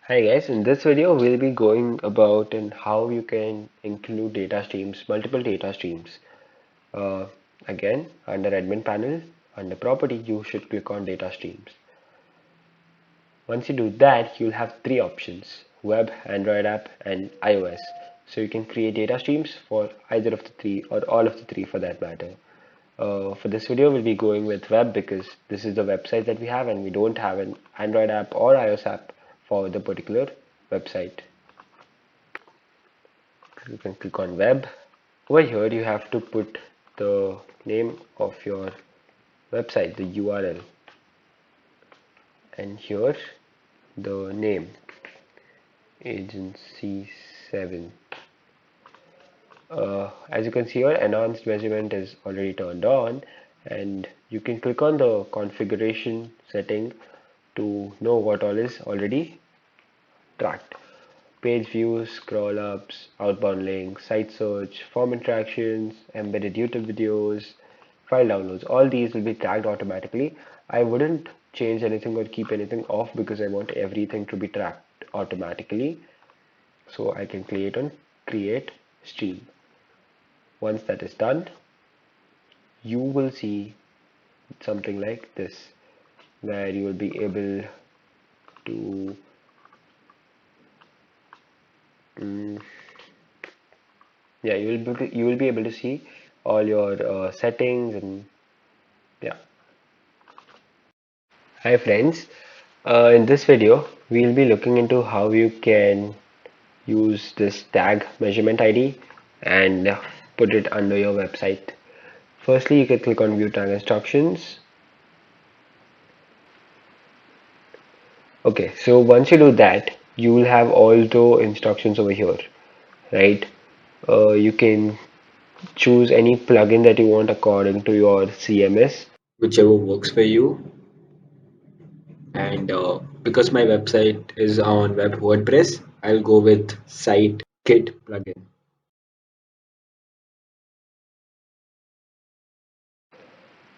Hi guys, in this video we'll be going about and how you can include data streams, multiple data streams. Uh, Again, under admin panel, under property, you should click on data streams. Once you do that, you'll have three options: web, Android app, and iOS. So you can create data streams for either of the three or all of the three for that matter. For this video, we'll be going with web because this is the website that we have and we don't have an Android app or iOS app for the particular website. You can click on web. Over here you have to put the name of your website, the URL, and here the name, agency 7. As you can see here, enhanced measurement is already turned on, and you can click on the configuration setting to know what all is already tracked. Page views, scroll ups, outbound links, site search, form interactions, embedded YouTube videos, file downloads. All these will be tracked automatically. I wouldn't change anything or keep anything off because I want everything to be tracked automatically. So I can create stream. Once that is done, you will see something like this, where you will be able to mm, yeah, you will be able to see all your settings and yeah. Hi friends, in this video we'll be looking into how you can use this tag measurement ID and put it under your website. Firstly, you can click on view tag instructions. Okay, so once you do that, you will have all the instructions over here, right? You can choose any plugin that you want according to your CMS, whichever works for you. And because my website is on web WordPress, I'll go with Site Kit plugin.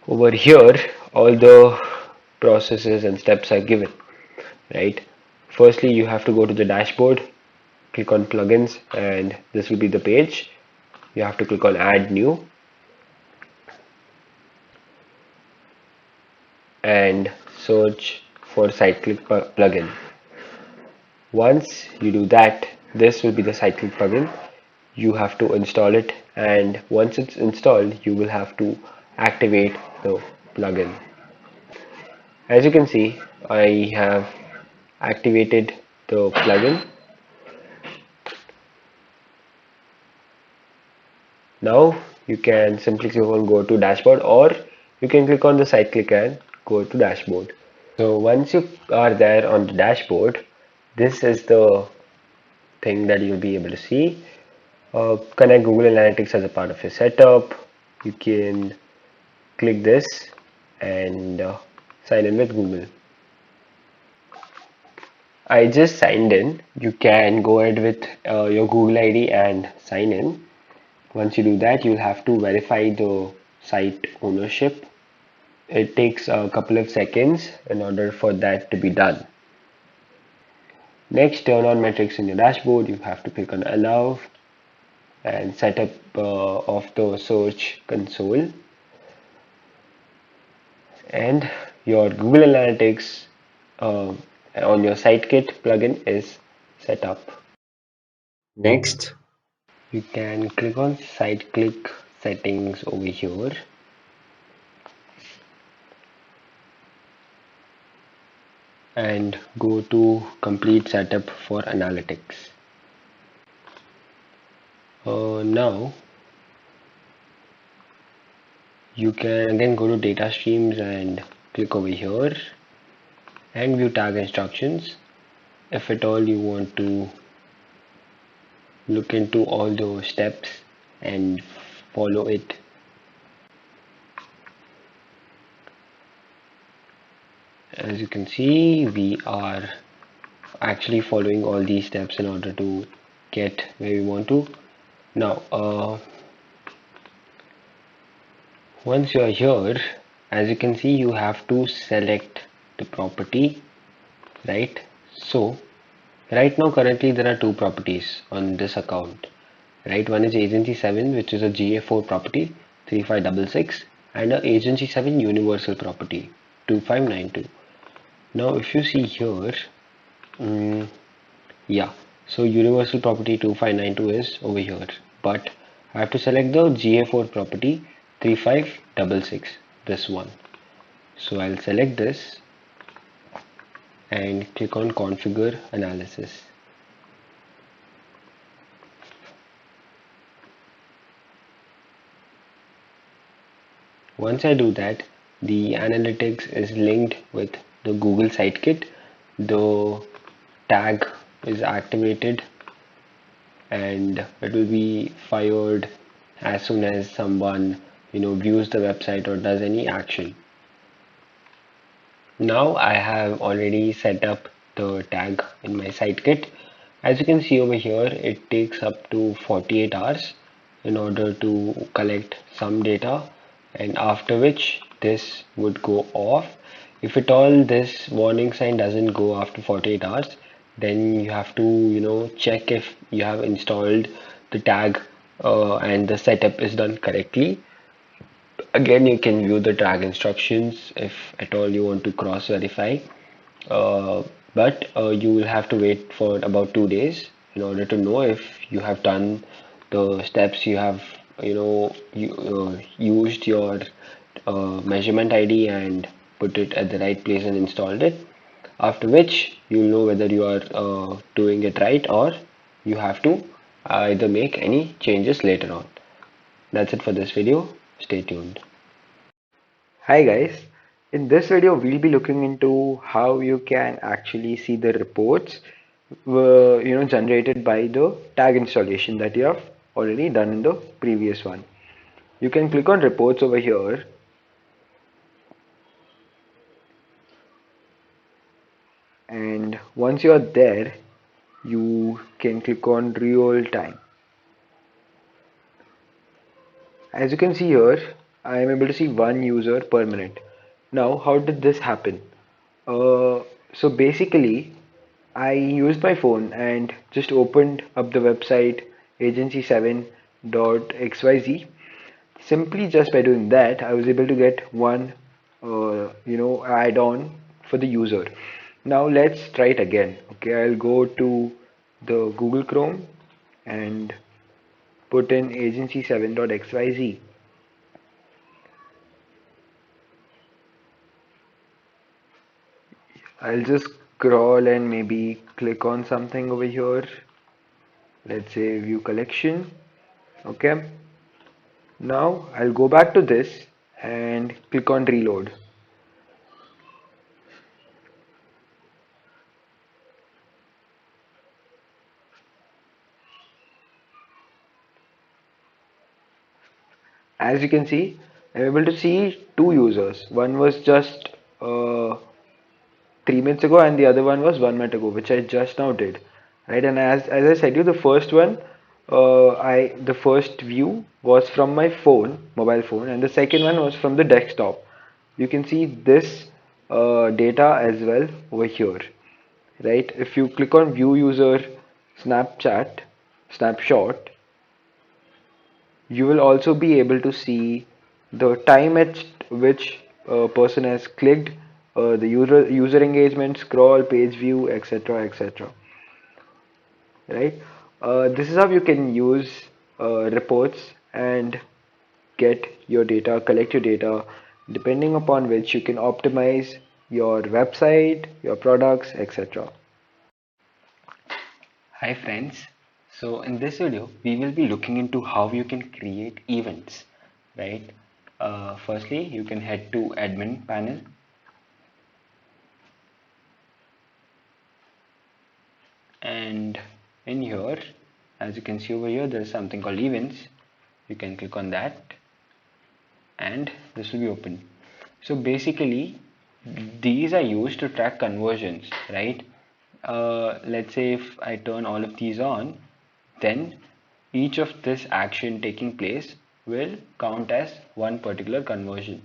Over here, all the processes and steps are given, right? Firstly, you have to go to the dashboard, click on plugins, and this will be the page. You have to click on add new and search for SiteClick plugin. Once you do that, this will be the SiteClick plugin. You have to install it, and once it's installed, you will have to activate the plugin. As you can see, I have activated the plugin. Now you can simply click on go to dashboard, or you can click on the site click and go to dashboard. So once you are there on the dashboard, this is the thing that you'll be able to see. Connect Google Analytics as a part of your setup. You can click this and sign in with Google. I just signed in. You can go ahead with your Google ID and sign in. Once you do that, you'll have to verify the site ownership. It takes a couple of seconds in order for that to be done. Next, turn on metrics in your dashboard. You have to click on allow and setup of the search console, and your Google Analytics uh, on your SiteKit plugin is set up. Next, you can click on SiteKit settings over here and go to complete setup for analytics. Now you can again go to data streams and click over here and view tag instructions. If at all you want to look into all those steps and follow it, as you can see, we are actually following all these steps in order to get where we want to. Now once you are here, as you can see, you have to select the property, right? So Right now, currently there are two properties on this account. Right, one is Agency 7, which is a GA4 property 3566, and a Agency 7 Universal property 2592. Now, if you see here, mm, yeah, so Universal property 2592 is over here, but I have to select the GA4 property 3566, this one. So I'll select this and click on Configure Analysis. Once I do that, the analytics is linked with the Google Sitekit. The tag is activated and it will be fired as soon as someone views the website or does any action. Now I have already set up the tag in my Sitekit. As you can see over here, it takes up to 48 hours in order to collect some data, and after which this would go off. If at all this warning sign doesn't go after 48 hours, then you have to check if you have installed the tag and the setup is done correctly. Again, you can view the tag instructions if at all you want to cross verify, uh, but you will have to wait for about 2 days in order to know if you have done the steps. You have used your measurement ID and put it at the right place and installed it, after which you'll know whether you are doing it right or you have to either make any changes later on. That's it for this video. Stay tuned. Hi guys, in this video we'll be looking into how you can actually see the reports generated by the tag installation that you have already done in the previous one. You can click on reports over here, and once you are there you can click on real time. As you can see here, I am able to see one user per minute. Now, how did this happen? So basically, I used my phone and just opened up the website agency7.xyz. Simply just by doing that, I was able to get one, add-on for the user. Now let's try it again. Okay, I'll go to the Google Chrome and put in agency7.xyz. I'll just scroll and maybe click on something over here. Let's say view collection. Okay. Now I'll go back to this and click on reload. As you can see, I'm able to see two users. One was just 3 minutes ago and the other one was 1 minute ago, which I just now did, right? And as I said you, the first one, I the first view was from my phone, mobile phone, and the second one was from the desktop. You can see this data as well over here, right? If you click on view user Snapchat snapshot, you will also be able to see the time at which a person has clicked, the user engagement, scroll, page view, etc., etc. Right? This is how you can use reports and get your data, collect your data, depending upon which you can optimize your website, your products, etc. Hi friends. So in this video, we will be looking into how you can create events, right? Firstly, you can head to admin panel, and in here, as you can see over here, there is something called events. You can click on that and this will be open. So basically, these are used to track conversions, right? Let's say if I turn all of these on, then each of this action taking place will count as one particular conversion.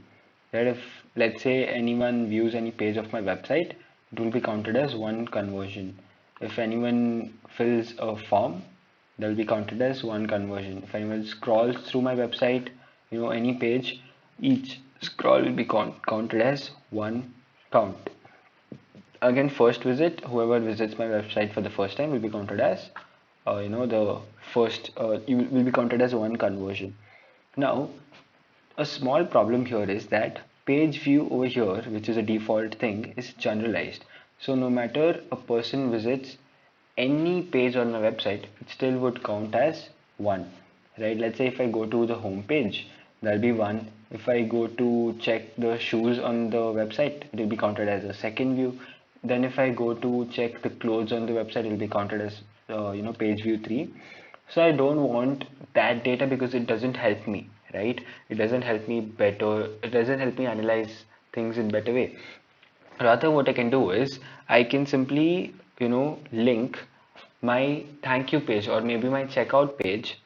That if, let's say, anyone views any page of my website, it will be counted as one conversion. If anyone fills a form, that will be counted as one conversion. If anyone scrolls through my website, any page, each scroll will be counted as one count. Again, first visit, whoever visits my website for the first time will be counted as the first you will be counted as one conversion. Now, a small problem here is that page view over here, which is a default thing, is generalized. So no matter a person visits any page on my website, it still would count as one, right? Let's say if I go to the home page, that'll be one. If I go to check the shoes on the website, it will be counted as a second view. Then if I go to check the clothes on the website, it will be counted as page view 3. So I don't want that data because it doesn't help me, right? It doesn't help me better, it doesn't help me analyze things in better way. Rather, what I can do is I can simply link my thank you page or maybe my checkout page,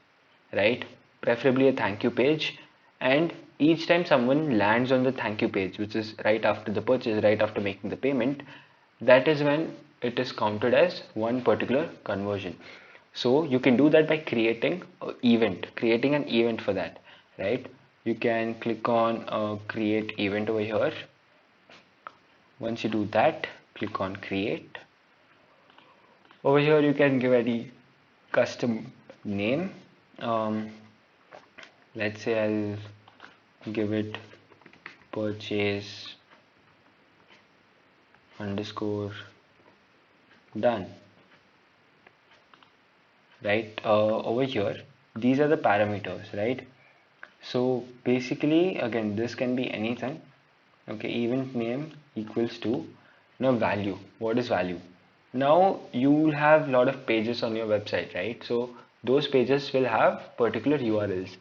right? Preferably a thank you page, and each time someone lands on the thank you page, which is right after the purchase, right after making the payment, that is when it is counted as one particular conversion. So you can do that by creating creating an event for that, right? You can click on create event over here. Once you do that, click on create. Over here you can give any custom name. um, let's say I'll give it purchase underscore done, right? Over here these are the parameters, right? So basically, again, this can be anything. Okay, event name equals to now value. What is value? Now you will have a lot of pages on your website, right? So those pages will have particular URLs.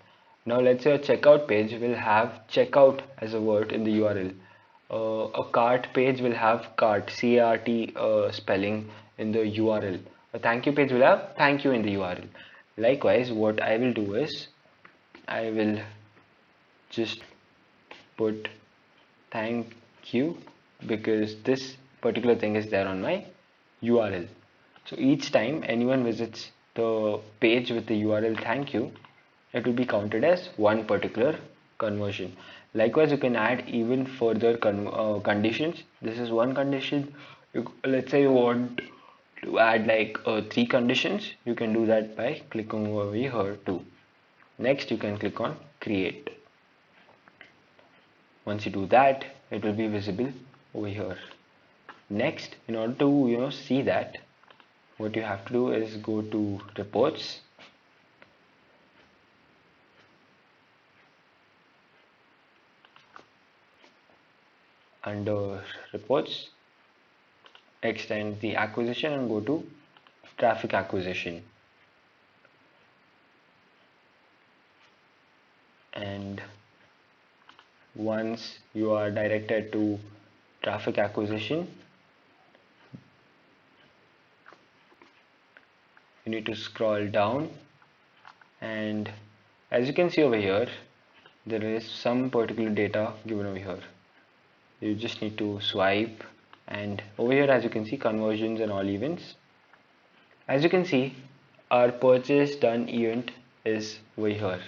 Now let's say a checkout page will have checkout as a word in the URL. A cart page will have cart, C-A-R-T spelling in the URL. A thank you page will have thank you in the URL. Likewise, what I will do is I will just put thank you because this particular thing is there on my URL. So each time anyone visits the page with the URL thank you, it will be counted as one particular conversion. Likewise, you can add even further conditions. This is one condition. Let's say you want to add like three conditions. You can do that by clicking over here too. Next, you can click on create. Once you do that, it will be visible over here. Next, in order to see that, what you have to do is go to reports, under reports, extend the acquisition and go to traffic acquisition. And once you are directed to traffic acquisition, you need to scroll down, and as you can see over here, there is some particular data given over here. You just need to swipe, and over here, as you can see, conversions and all events. As you can see, our purchase done event is over here.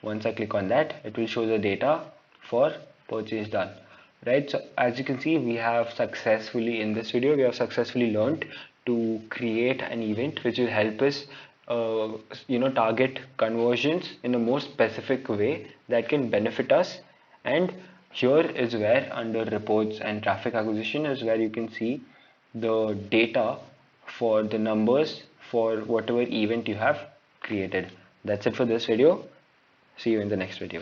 Once I click on that, it will show the data for purchase done, right? So as you can see, we have successfully, in this video, we have successfully learned to create an event which will help us target conversions in a more specific way that can benefit us. And here is where, under reports and traffic acquisition, is where you can see the data for the numbers for whatever event you have created. That's it for this video. See you in the next video.